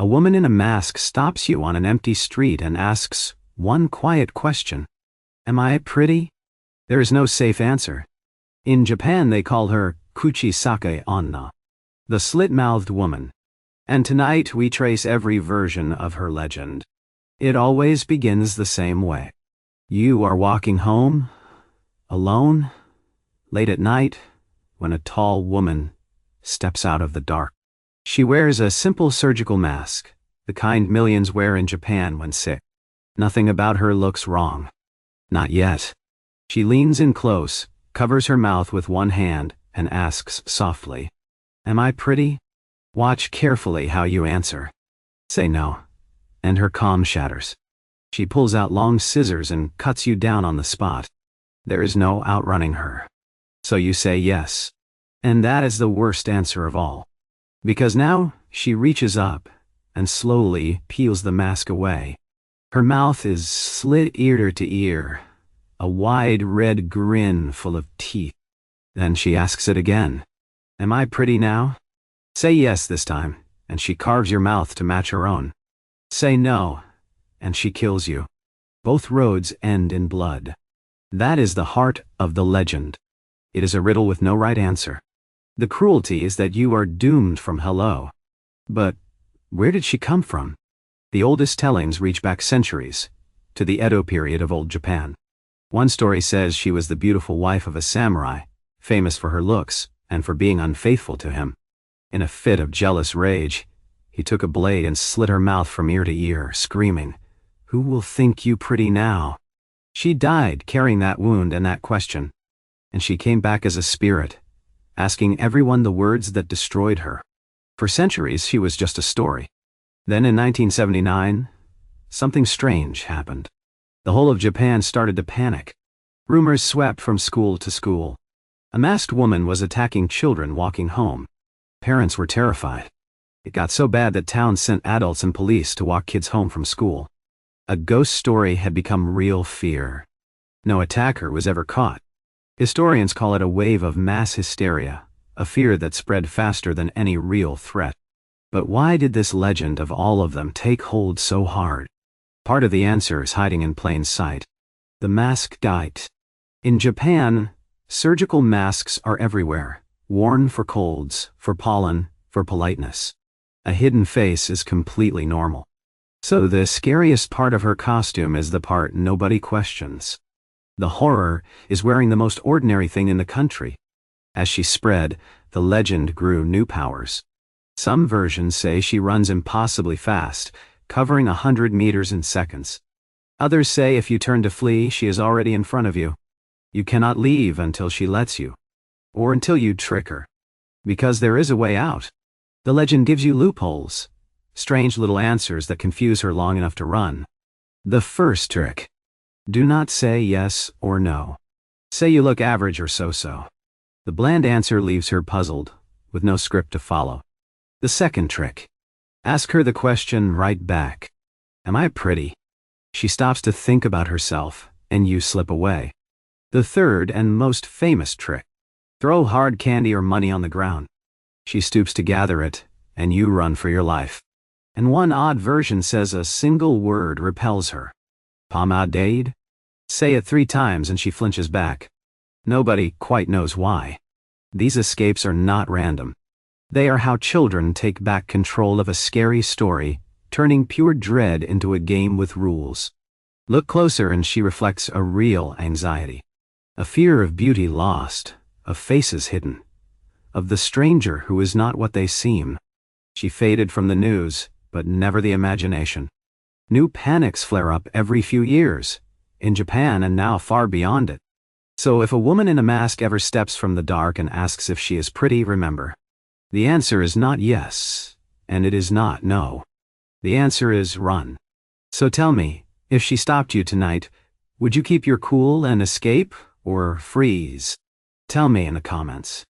A woman in a mask stops you on an empty street and asks one quiet question. Am I pretty? There is no safe answer. In Japan they call her Kuchisake-Onna, the slit-mouthed woman. And tonight we trace every version of her legend. It always begins the same way. You are walking home, alone, late at night, when a tall woman steps out of the dark. She wears a simple surgical mask, the kind millions wear in Japan when sick. Nothing about her looks wrong. Not yet. She leans in close, covers her mouth with one hand, and asks softly, "Am I pretty?" Watch carefully how you answer. Say no, and her calm shatters. She pulls out long scissors and cuts you down on the spot. There is no outrunning her. So you say yes. And that is the worst answer of all. Because now she reaches up and slowly peels the mask away. Her mouth is slit ear to ear, a wide red grin full of teeth. Then she asks it again. Am I pretty now? Say yes this time, and she carves your mouth to match her own. Say no, and she kills you. Both roads end in blood. That is the heart of the legend. It is a riddle with no right answer. The cruelty is that you are doomed from hello. But where did she come from? The oldest tellings reach back centuries, to the Edo-period of old Japan. One story says she was the beautiful wife of a samurai, famous for her looks and for being unfaithful to him. In a fit of jealous rage, he took a blade and slit her mouth from ear to ear, screaming, "Who will think you pretty now?" She died carrying that wound and that question, and she came back as a spirit, asking everyone the words that destroyed her. For centuries, she was just a story. Then in 1979, something strange happened. The whole of Japan started to panic. Rumors swept from school to school. A masked woman was attacking children walking home. Parents were terrified. It got so bad that towns sent adults and police to walk kids home from school. A ghost story had become real fear. No attacker was ever caught. Historians call it a wave of mass hysteria, a fear that spread faster than any real threat. But why did this legend of all of them take hold so hard? Part of the answer is hiding in plain sight. The mask diet. In Japan, surgical masks are everywhere, worn for colds, for pollen, for politeness. A hidden face is completely normal. So the scariest part of her costume is the part nobody questions. The horror is wearing the most ordinary thing in the country. As she spread, the legend grew new powers. Some versions say she runs impossibly fast, covering 100 meters in seconds. Others say if you turn to flee, she is already in front of you. You cannot leave until she lets you, or until you trick her. Because there is a way out. The legend gives you loopholes, strange little answers that confuse her long enough to run. The first trick. Do not say yes or no. Say you look average or so-so. The bland answer leaves her puzzled, with no script to follow. The second trick. Ask her the question right back. Am I pretty? She stops to think about herself, and you slip away. The third and most famous trick. Throw hard candy or money on the ground. She stoops to gather it, and you run for your life. And one odd version says a single word repels her. Pomade? Say it 3 times and she flinches back. Nobody quite knows why. These escapes are not random. They are how children take back control of a scary story, turning pure dread into a game with rules. Look closer and she reflects a real anxiety. A fear of beauty lost, of faces hidden, of the stranger who is not what they seem. She faded from the news, but never the imagination. New panics flare up every few years, in Japan and now far beyond it. So if a woman in a mask ever steps from the dark and asks if she is pretty, remember. The answer is not yes, and it is not no. The answer is run. So tell me, if she stopped you tonight, would you keep your cool and escape, or freeze? Tell me in the comments.